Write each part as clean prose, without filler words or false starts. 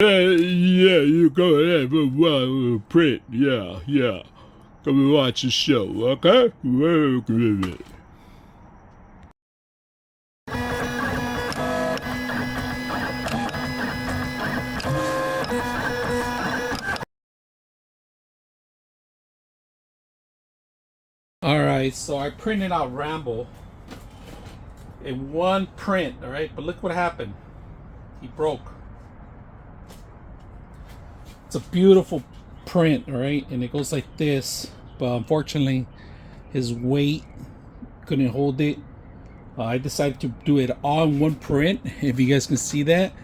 Yeah, you go ahead and print. Yeah. Come and watch the show, okay? All right, so I printed out Rambo in one print, all right? But look what happened. He broke. It's a beautiful print, all right? And it goes like this. But unfortunately, his weight couldn't hold it. I decided to do it all in one print, if you guys can see that.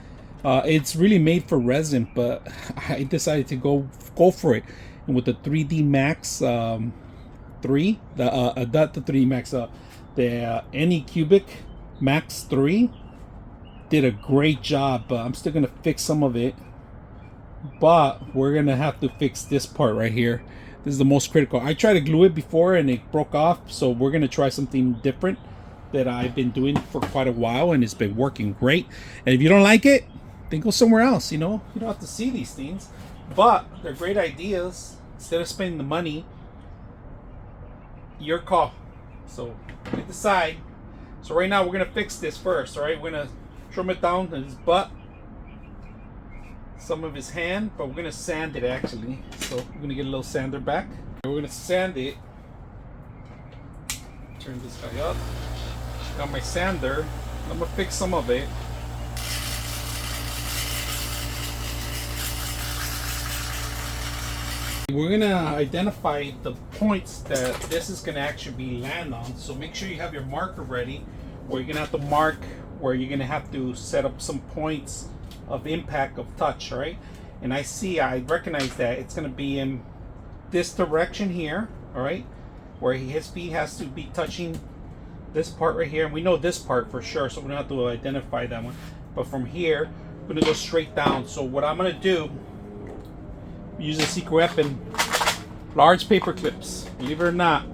It's really made for resin, but I decided to go for it. And with the 3D Max 3, not the 3D Max, the Anycubic Max 3 did a great job. I'm still gonna fix some of it, but we're gonna have to fix this part right here. This is the most critical. I tried to glue it before and it broke off, so we're gonna try something different that I've been doing for quite a while, and it's been working great. And if you don't like it, then go somewhere else. You don't have to see these things, but they're great ideas. Instead of spending the money, your call. So you decide. So right now we're gonna fix this first. All right, we're gonna trim it down to his butt, some of his hand, but we're gonna sand it actually. So we're gonna get a little sander back. We're gonna sand it. Turn this guy up. Got my sander. I'm gonna fix some of it. We're gonna identify the points that this is gonna actually be land on. So make sure you have your marker ready, where you're gonna have to mark where you're gonna have to set up some points of impact of touch, right? And I recognize that it's gonna be in this direction here, all right, where his feet has to be touching this part right here, and we know this part for sure, so we don't have to identify that one. But from here, we're gonna go straight down. So what I'm gonna do, use a secret weapon, large paper clips. Believe it or not,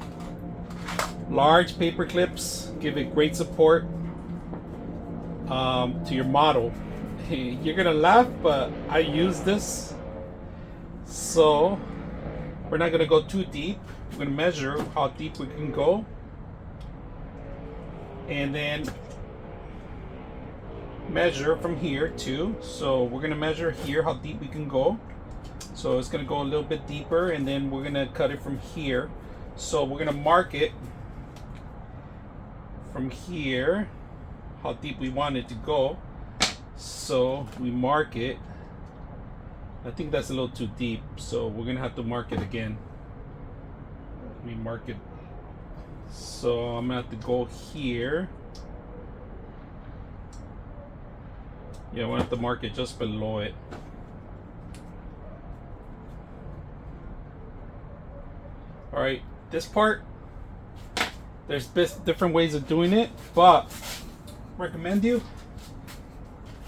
large paper clips give it great support to your model. You're gonna laugh, but I use this. So we're not gonna go too deep. We're gonna measure how deep we can go, and then measure from here too. So we're gonna measure here how deep we can go. So it's gonna go a little bit deeper, and then we're gonna cut it from here. So we're gonna mark it from here how deep we want it to go. So we mark it. I think that's a little too deep, so we're gonna have to mark it again. Let me mark it. So I'm gonna have to go here. Yeah, I'm gonna have to mark it just below it. All right, this part, there's different ways of doing it, but recommend you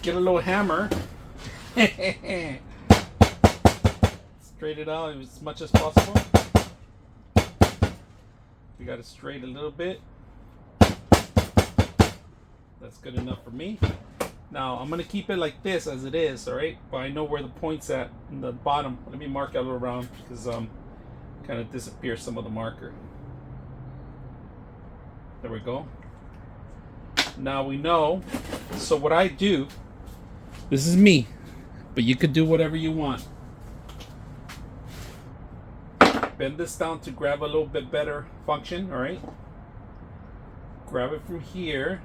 get a little hammer, straight it out as much as possible. We got it straight a little bit. That's good enough for me. Now I'm gonna keep it like this as it is, all right? But I know where the point's at in the bottom. Let me mark it a little around because kind of disappear some of the marker. There we go. Now we know. So what I do, this is me, but you could do whatever you want. Bend this down to grab a little bit better function, all right? Grab it from here.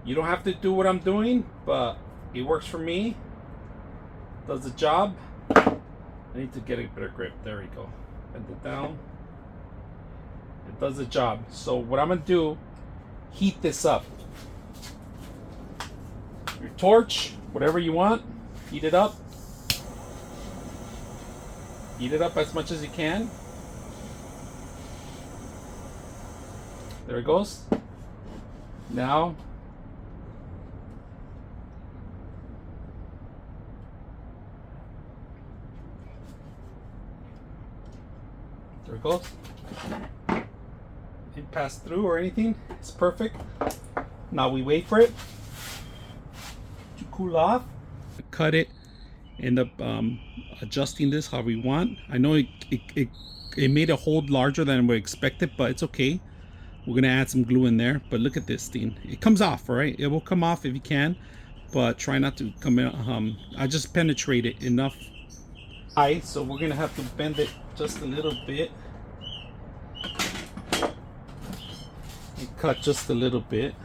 You don't have to do what I'm doing, but it works for me. Does the job. I need to get a better grip. There we go. Bend it down. It does the job. So what I'm gonna do, heat this up. Your torch, whatever you want, heat it up. Heat it up as much as you can. There it goes. Now, there it goes. Didn't pass through or anything. It's perfect. Now we wait for it to cool off. cut it, end up adjusting this how we want. I know it made a hole larger than we expected, but it's okay. We're gonna add some glue in there. But look at this thing. It comes off, all right? It will come off if you can, but try not to come in. I just penetrate it enough. Alright, so we're gonna have to bend it just a little bit and cut just a little bit.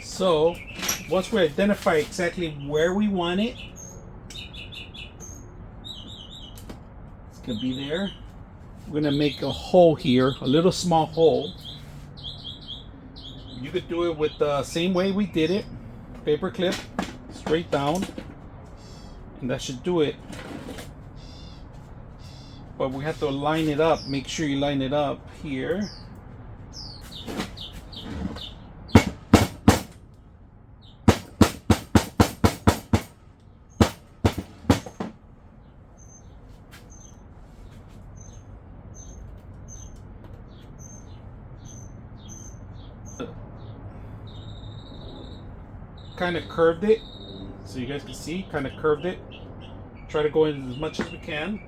So once we identify exactly where we want it, it's gonna be there. We're gonna make a hole here, a little small hole. You could do it with the same way we did it, paper clip, straight down, and that should do it. But we have to line it up. Make sure you line it up here. Kind of curved it so you guys can see. Kind of curved it. Try to go in as much as we can.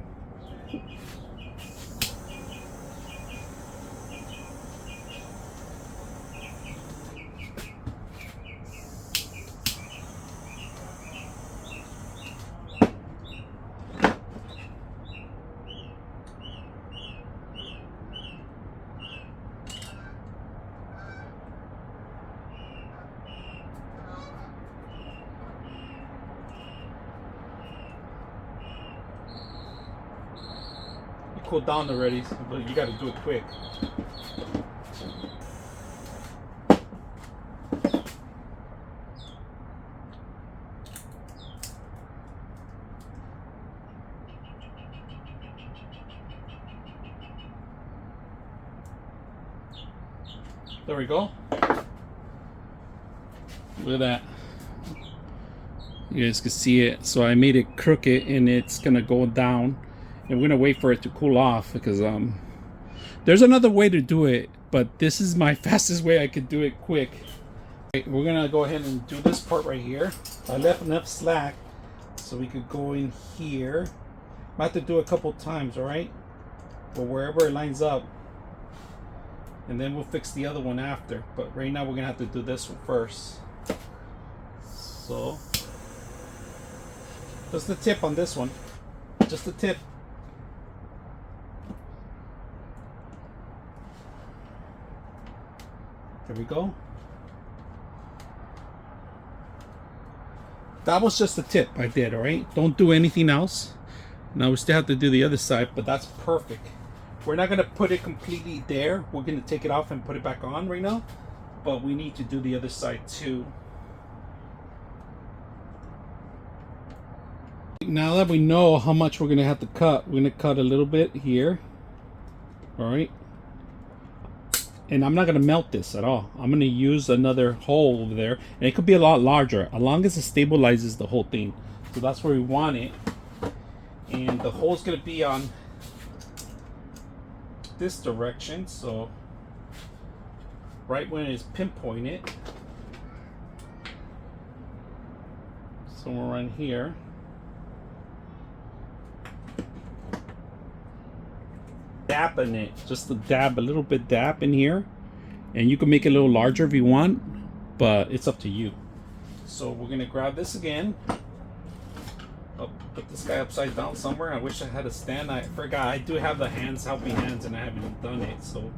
Cool down already, but you got to do it quick. There we go. Look at that. You guys can see it. So I made it crooked and it's gonna go down. And we're gonna wait for it to cool off because there's another way to do it, but this is my fastest way I could do it quick. Right, we're gonna go ahead and do this part right here. I left enough slack so we could go in here. I have to do it a couple times, all right? But wherever it lines up, and then we'll fix the other one after. But right now we're gonna have to do this one first. So just the tip on this one, just the tip. There we go. That was just the tip I did, all right? Don't do anything else. Now we still have to do the other side, but that's perfect. We're not gonna put it completely there. We're gonna take it off and put it back on right now, but we need to do the other side too. Now that we know how much we're gonna have to cut, we're gonna cut a little bit here, all right? And I'm not going to melt this at all. I'm going to use another hole over there. And it could be a lot larger, as long as it stabilizes the whole thing. So that's where we want it. And the hole's going to be on this direction. So right when it's pinpointed, somewhere around here. Dab in it, just a dab, a little bit dab in here, and you can make it a little larger if you want, but it's up to you. So we're gonna grab this again. I'll put this guy upside down somewhere. I wish I had a stand. I forgot I do have the hands, helping hands, and I haven't done it. So,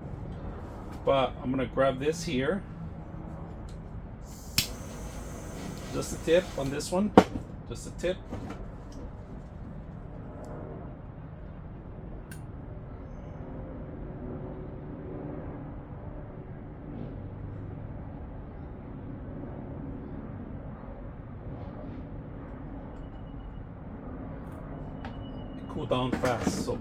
but I'm gonna grab this here, just a tip on this one, just a tip. Cool down fast. So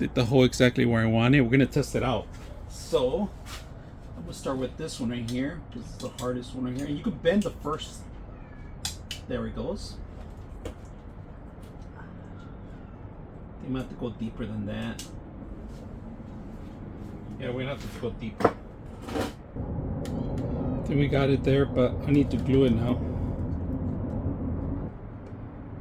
did the hole exactly where I want it. We're gonna test it out. So I'm gonna start with this one right here. This is the hardest one right here. And you can bend the first. There it goes. You might have to go deeper than that. Yeah, we're gonna have to go deeper. I think we got it there, but I need to glue it now.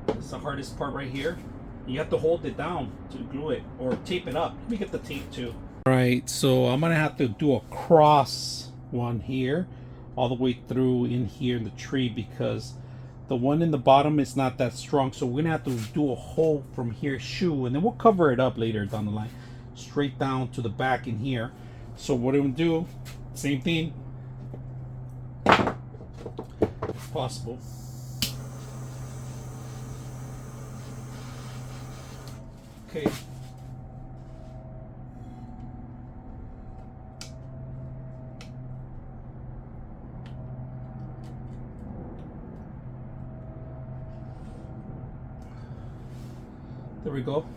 This is the hardest part right here. You have to hold it down to glue it or tape it up. Let me get the tape too. All right, so I'm gonna have to do a cross one here all the way through in here in the tree, because the one in the bottom is not that strong. So we're gonna have to do a hole from here, shoe, and then we'll cover it up later down the line, straight down to the back in here. So what I'm gonna do, same thing, if possible. Okay. There we go.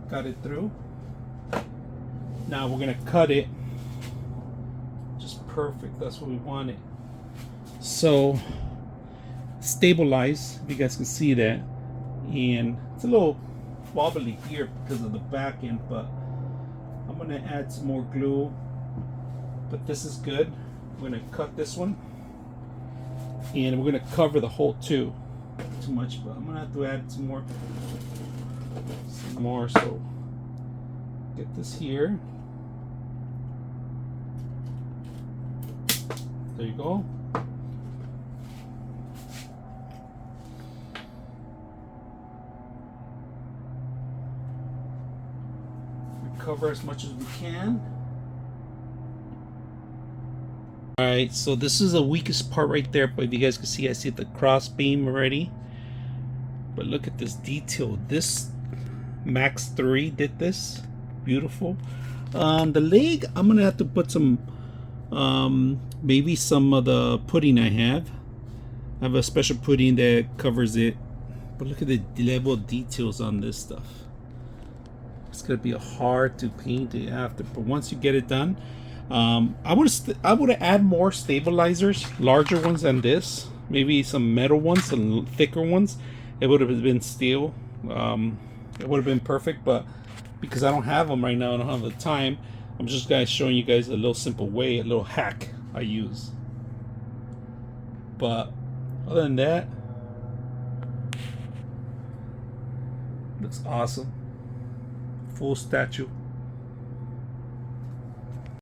Got it through. Now we're gonna cut it. Just perfect. That's what we wanted. So stabilize, if you guys can see that. And it's a little wobbly here because of the back end, but I'm gonna add some more glue. But this is good. We're gonna cut this one, and we're gonna cover the hole too. Not too much, but I'm gonna have to add some more. So get this here. There you go. Cover as much as we can. All right, so this is the weakest part right there, but if you guys can see, I see the cross beam already. But look at this detail. This Max 3 did this. Beautiful. The leg, I'm gonna have to put some maybe some of the pudding I have. I have a special pudding that covers it. But look at the level of details on this stuff. It's gonna be hard to paint it after, but once you get it done, I would add more stabilizers, larger ones than this. Maybe some metal ones, some thicker ones. It would have been steel. It would have been perfect, but because I don't have them right now, I don't have the time. I'm just showing you guys a little simple way, a little hack I use. But other than that, looks awesome. Full statue.